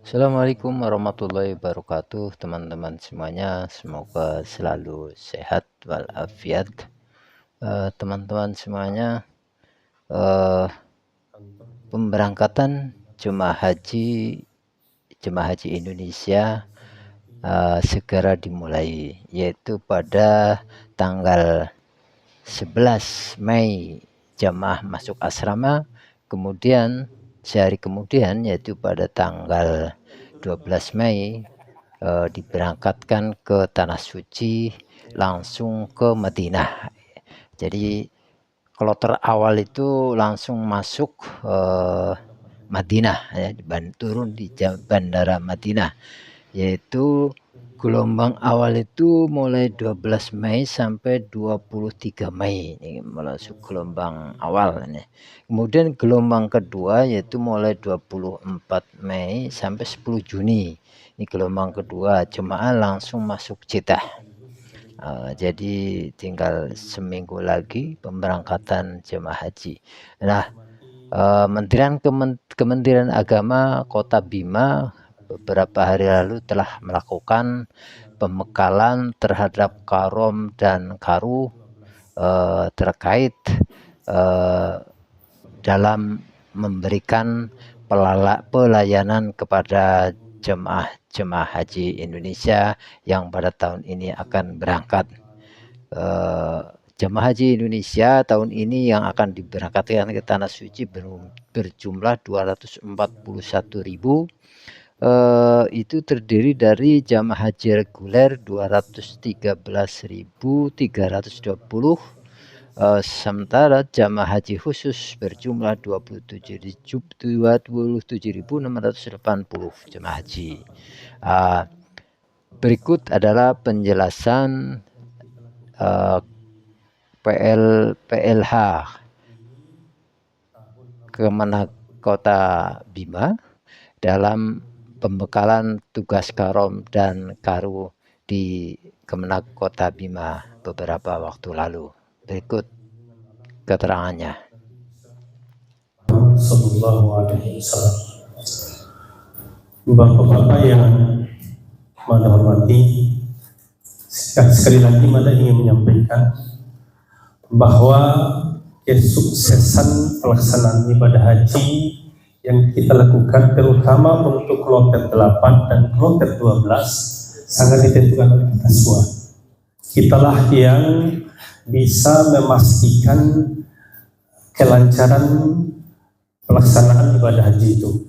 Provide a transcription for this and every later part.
Assalamualaikum warahmatullahi wabarakatuh, teman-teman semuanya. Semoga selalu sehat walafiat. Teman-teman semuanya, pemberangkatan jemaah haji Indonesia segera dimulai, yaitu pada tanggal 11 Mei jemaah masuk asrama, kemudian sehari kemudian yaitu pada tanggal 12 Mei diberangkatkan ke Tanah Suci langsung ke Madinah. Jadi kloter awal itu langsung masuk Madinah, ya, turun di Bandara Madinah, yaitu gelombang awal itu mulai 12 Mei sampai 23 Mei, ini masuk gelombang awal ini. Kemudian gelombang kedua yaitu mulai 24 Mei sampai 10 Juni. Ini gelombang kedua, jemaah langsung masuk Jeddah. Jadi tinggal seminggu lagi pemberangkatan jemaah haji. Nah, Kementerian Agama Kota Bima beberapa hari lalu telah melakukan pembekalan terhadap karom dan karu terkait dalam memberikan pelayanan kepada jemaah haji Indonesia yang pada tahun ini akan berangkat. Jemaah haji Indonesia tahun ini yang akan diberangkatkan ke Tanah Suci berjumlah 241.000. Itu terdiri dari jamaah haji reguler 213.320, sementara jamaah haji khusus berjumlah 27.680 jemaah haji. Berikut adalah penjelasan PLH Kemenag Kota Bima dalam pembekalan tugas karom dan karu di Kemenag Kota Bima beberapa waktu lalu. Berikut keterangannya. Sallallahu alaihi wasallam. Bapak-bapak yang Mada hormati, sekali lagi Mada ingin menyampaikan bahwa kesuksesan pelaksanaan ibadah haji yang kita lakukan terutama untuk kloter 8 dan kloter 12 sangat ditentukan oleh kita semua. Kitalah yang bisa memastikan kelancaran pelaksanaan ibadah haji itu,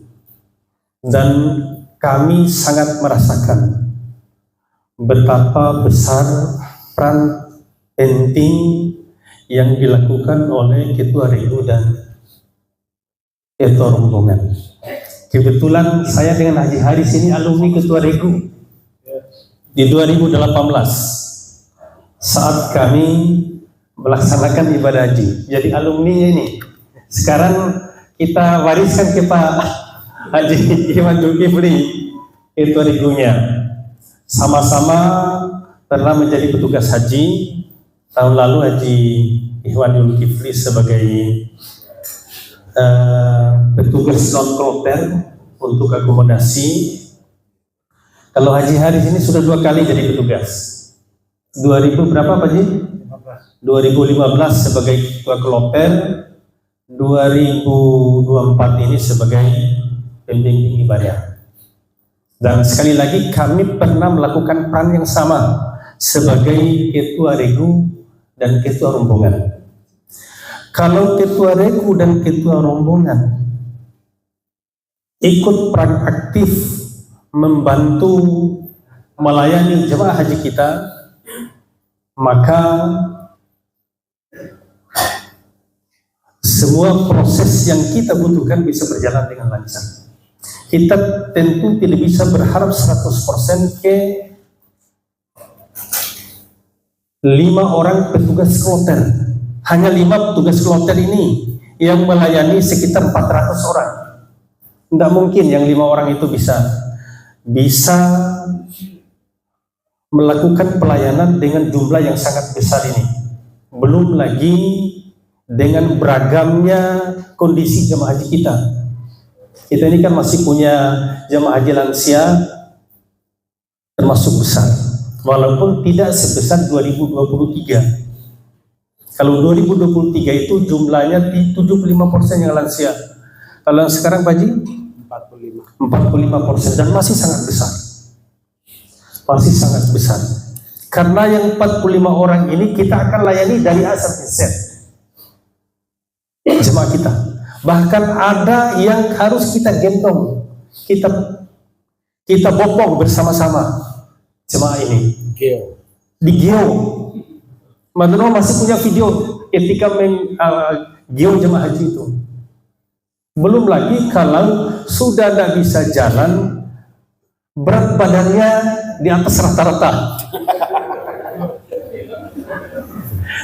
dan kami sangat merasakan betapa besar peran penting yang dilakukan oleh Ketua Regu dan Ketua Rombongan. Kebetulan saya dengan Haji Haris ini alumni Ketua Regu di 2018 saat kami melaksanakan ibadah haji. Jadi alumni ini sekarang kita wariskan ke Pak Haji Iwan Zulkifli, Ketua Regunya. Sama-sama pernah menjadi petugas haji. Tahun lalu Haji Iwan Zulkifli sebagai petugas non-kloter untuk akomodasi. Kalau Haji Haris ini sudah 2 kali jadi petugas. 2000 berapa Pak Haji? 2015 sebagai ketua kloter, 2024 ini sebagai pembimbing ibadah. Dan sekali lagi kami pernah melakukan peran yang sama sebagai ketua regu dan ketua rombongan. Kalau ketua regu dan ketua rombongan ikut peran aktif membantu melayani jemaah haji kita, maka semua proses yang kita butuhkan bisa berjalan dengan lancar. Kita tentu tidak bisa berharap 100% ke 5 orang petugas kloter. Hanya 5 petugas kloter ini yang melayani sekitar 400 orang. Tidak mungkin yang 5 orang itu bisa melakukan pelayanan dengan jumlah yang sangat besar ini. Belum lagi dengan beragamnya kondisi jemaah haji kita. Kita ini kan masih punya jemaah haji lansia termasuk besar, walaupun tidak sebesar 2023. Kalau 2023 itu jumlahnya 75% yang lansia. Kalau yang sekarang Pak Haji 45% dan masih sangat besar. Masih sangat besar. Karena yang 45 orang ini kita akan layani dari A sampai Z. Jemaah kita. Bahkan ada yang harus kita gendong. Kita bopong bersama-sama jemaah ini. Di Geo. Madano masih punya video ketika Geo jemaah haji itu. Belum lagi kalau sudah tidak bisa jalan, berat badannya di atas rata-rata.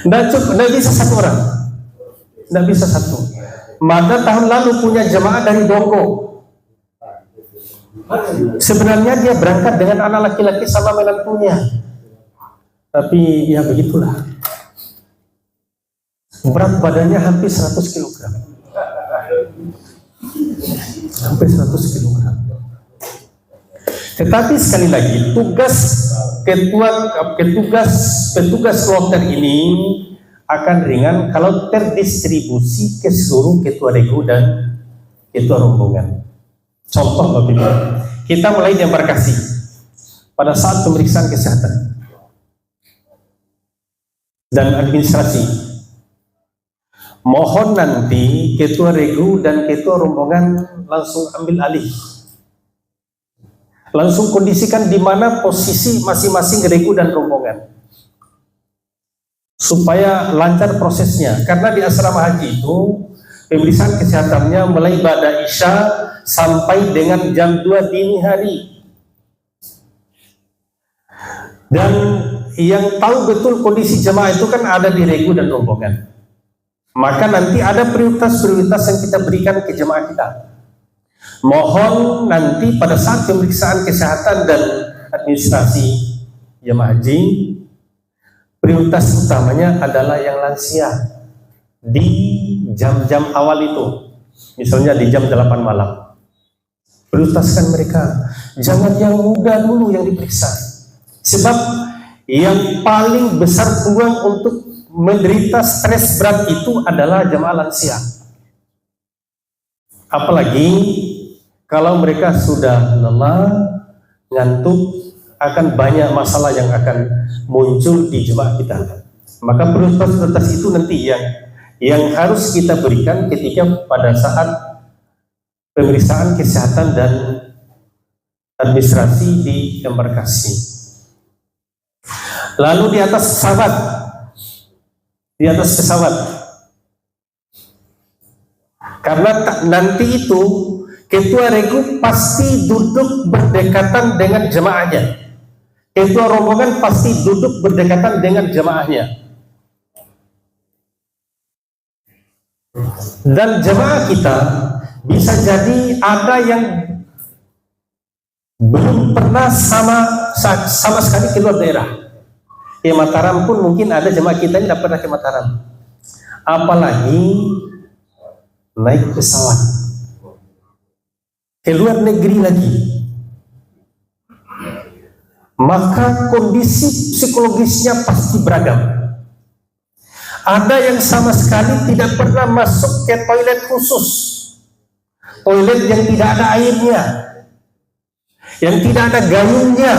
Tidak bisa satu orang. Tidak bisa satu. Maka tahun lalu punya jemaah dari Dongko. Sebenarnya dia berangkat dengan anak laki-laki sama menantunya. Tapi ya begitulah. Berat badannya hampir 100 kg. Hampir 100 kg. Tetapi sekali lagi petugas kloter ini akan ringan kalau terdistribusi ke seluruh ketua regu dan ketua rombongan. Contoh Bapak Ibu, kita mulai di embarkasi pada saat pemeriksaan kesehatan dan administrasi. Mohon nanti ketua regu dan ketua rombongan langsung ambil alih. Langsung kondisikan di mana posisi masing-masing regu dan rombongan. Supaya lancar prosesnya. Karena di asrama haji itu pemeriksaan kesehatannya mulai ba'da Isya sampai dengan jam 2 dini hari. Dan yang tahu betul kondisi jemaah itu kan ada di regu dan rombongan. Maka nanti ada prioritas-prioritas yang kita berikan ke jemaah kita. Mohon nanti pada saat pemeriksaan kesehatan dan administrasi jemaah haji, prioritas utamanya adalah yang lansia di jam-jam awal itu, misalnya di jam 8 malam. Prioritaskan mereka, jangan yang muda dulu yang diperiksa, sebab yang paling besar peluang untuk menderita stres berat itu adalah jemaah lansia. Apalagi kalau mereka sudah lelah, ngantuk, akan banyak masalah yang akan muncul di jemaah kita. Maka prioritas itu nanti yang harus kita berikan ketika pada saat pemeriksaan kesehatan dan administrasi di embarkasi. Lalu di atas pesawat, karena nanti itu ketua regu pasti duduk berdekatan dengan jemaahnya. Ketua rombongan pasti duduk berdekatan dengan jemaahnya. Dan jemaah kita bisa jadi ada yang belum pernah sama sekali keluar daerah. Ke Mataram pun mungkin ada jemaah kita yang tidak pernah ke Mataram. Apalagi naik pesawat ke luar negeri lagi. Maka kondisi psikologisnya pasti beragam. Ada yang sama sekali tidak pernah masuk ke toilet khusus, toilet yang tidak ada airnya, yang tidak ada gayungnya.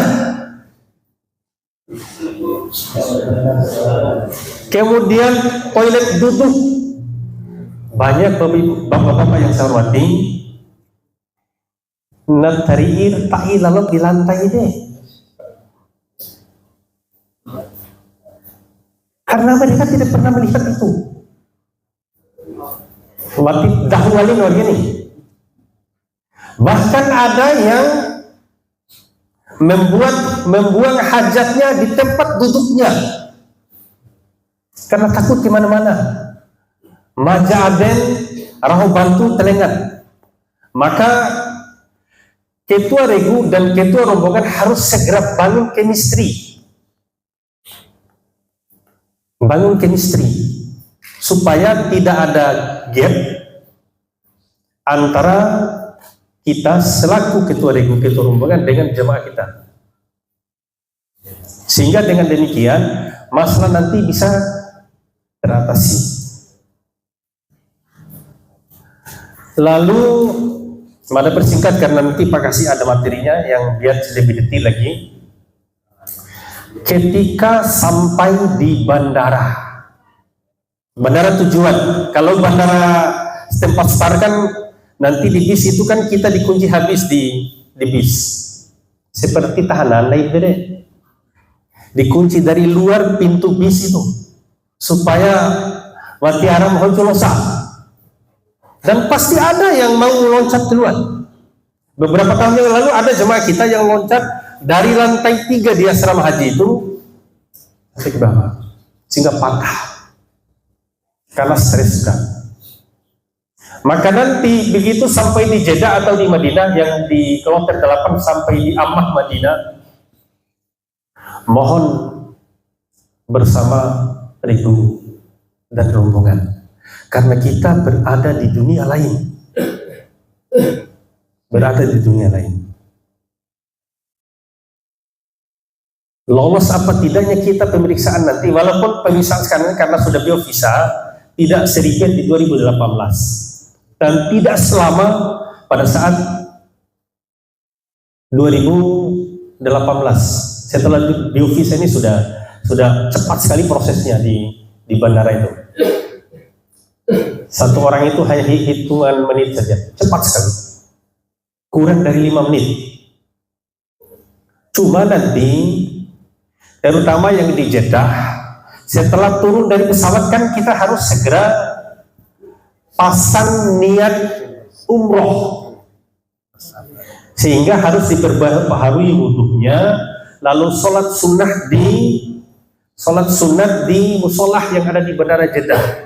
Kemudian toilet duduk. Banyak bapak-bapak yang saya hormati, natariir ta'i lalap di lantai deh. Karena mereka tidak pernah melihat itu. Mati dahwalin warga ini. Bahkan ada yang membuang hajatnya di tempat duduknya karena takut di mana-mana. Maja aden rahu bantu telengat. Maka ketua regu dan ketua rombongan harus segera bangun chemistry. Bangun chemistry supaya tidak ada gap antara kita selaku ketua regu, ketua rombongan dengan jemaah kita. Sehingga dengan demikian masalah nanti bisa teratasi. Lalu mana persingkat karena nanti Pak Kasih ada materinya yang biar lebih detail lagi. Ketika sampai di bandara tujuan, kalau bandara tempat start kan nanti di bis itu kan kita dikunci habis di bis, seperti tahanan lain deh, dikunci dari luar pintu bis itu supaya watiara mohon colosa. Dan pasti ada yang mau loncat duluan. Beberapa tahun yang lalu ada jemaah kita yang loncat dari lantai 3 di asrama haji itu sampai ke bawah, sehingga patah karena stres berat. Maka nanti begitu sampai di Jeddah atau di Madinah, yang di kloter 8 sampai di Ammah Madinah, mohon bersama regu dan rombongan. Karena kita berada di dunia lain. Berada di dunia lain. Lolos apa tidaknya kita pemeriksaan nanti, walaupun pemeriksaan sekarang karena sudah biovisa, tidak seribet di 2018. Dan tidak selama pada saat 2018. Setelah biovisa ini sudah cepat sekali prosesnya di bandara itu. Satu orang itu hanya hitungan menit saja, cepat sekali, kurang dari 5 menit. Cuma nanti, terutama yang di Jeddah, setelah turun dari pesawat kan kita harus segera pasang niat umroh, sehingga harus diperbaharui wudhunya, lalu sholat sunat di musolah yang ada di bandara Jeddah.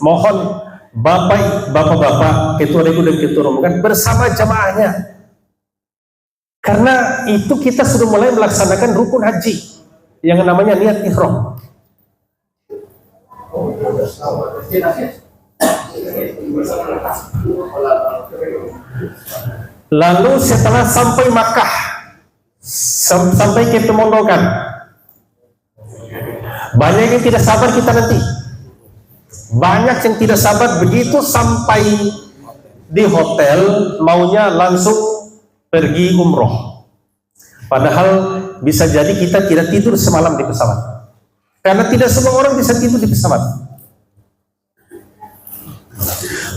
Mohon bapak-bapak ketua regu dan ketua rombongan bersama jamaahnya, karena itu kita sudah mulai melaksanakan rukun haji yang namanya niat ihram. Lalu setelah sampai Makkah, sampai ke pemondokan, banyak yang tidak sabar kita nanti. Banyak yang tidak sabar begitu sampai di hotel maunya langsung pergi umroh. Padahal bisa jadi kita tidak tidur semalam di pesawat. Karena tidak semua orang bisa tidur di pesawat.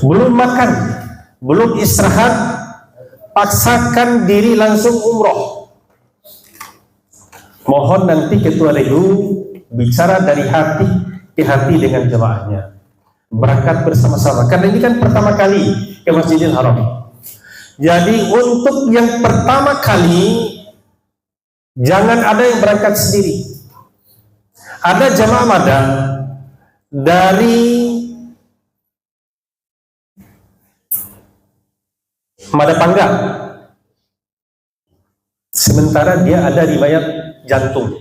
Belum makan, belum istirahat, paksakan diri langsung umroh. Mohon nanti ketua regu bicara dari hati ke hati dengan jemaahnya. Berangkat bersama-sama, karena ini kan pertama kali ke Masjidil Haram. Jadi untuk yang pertama kali jangan ada yang berangkat sendiri. Ada jemaah Madan dari Madapangga, sementara dia ada riwayat jantung,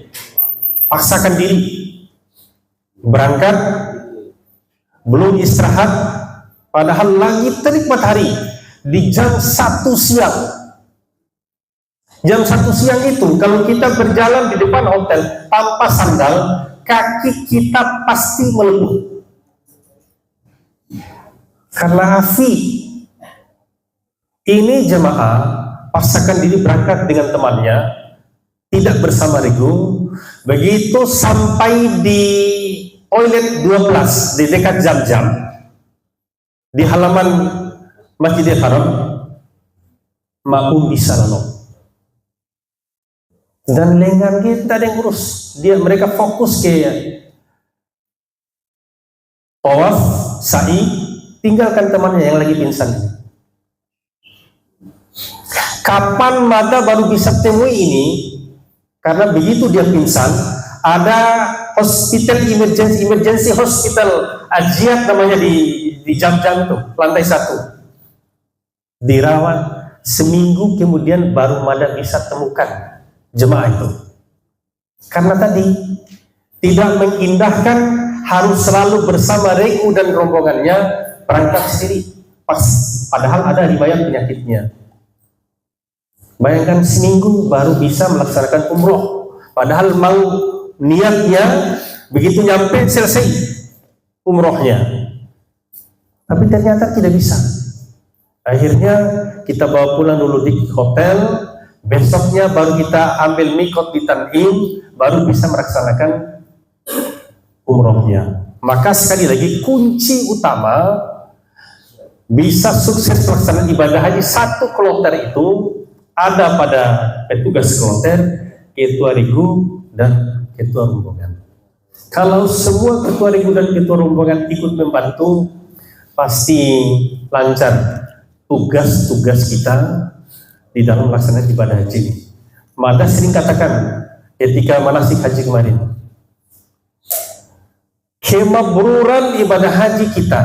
paksakan diri berangkat, belum istirahat, padahal langit terik matahari di jam 1 siang. Jam 1 siang itu kalau kita berjalan di depan hotel tanpa sandal, kaki kita pasti melepuh karena api. Ini jemaah paksakan diri berangkat dengan temannya, tidak bersama regu. Begitu sampai di toilet 12 di dekat Jam-Jam di halaman Masjidil Haram, maupun bisa lalu. Dan lengan kita ada yang urus, mereka fokus ke tawaf, sa'i, tinggalkan temannya yang lagi pingsan. Kapan mata baru bisa temui ini? Karena begitu dia pingsan, ada hospital emergency hospital Ajiat namanya di Jam-Jam itu, lantai 1. Dirawat seminggu kemudian baru Mada bisa temukan jemaah itu. Karena tadi tidak mengindahkan harus selalu bersama regu dan rombongannya, berangkat sendiri. Pas padahal ada riwayat penyakitnya. Bayangkan seminggu baru bisa melaksanakan umroh, padahal mau niatnya begitu nyampe selesai umrohnya, tapi ternyata tidak bisa. Akhirnya kita bawa pulang dulu di hotel, besoknya baru kita ambil mikot di Tan'im, baru bisa melaksanakan umrohnya. Maka sekali lagi kunci utama bisa sukses pelaksanaan ibadah haji satu kloter itu ada pada petugas kloter, ketua regu, dan ketua rombongan. Kalau semua ketua regu dan ketua rombongan ikut membantu, pasti lancar tugas-tugas kita di dalam melaksanakan ibadah haji ini. Maka sering katakan ketika manasik haji kemarin, kemabruran ibadah haji kita,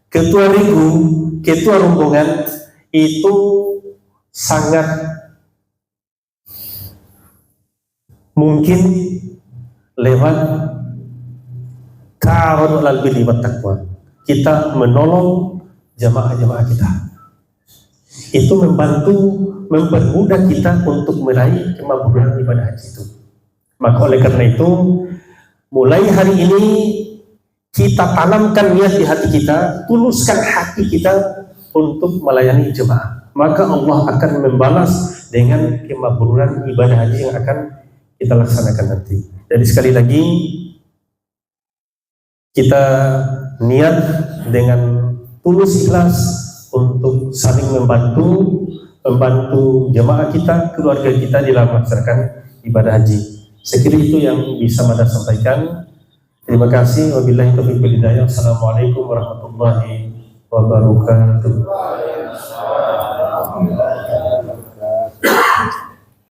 ketua regu, ketua rombongan itu sangat mungkin lewat ta'awun 'alal birri wat taqwa. Kita menolong jamaah-jamaah kita. Itu membantu, mempermudah kita untuk meraih kemampuan ibadah haji itu. Maka oleh karena itu, mulai hari ini kita tanamkan niat di hati kita, tuluskan hati kita untuk melayani jemaah. Maka Allah akan membalas dengan kemabruran ibadah haji yang akan kita laksanakan nanti. Jadi sekali lagi kita niat dengan tulus ikhlas untuk saling membantu jemaah kita, keluarga kita dalam melaksanakan ibadah haji. Sekiranya itu yang bisa Mada sampaikan. Terima kasih. Wabillahi taufiq wal hidayah. Assalamualaikum warahmatullahi wabarakatuh.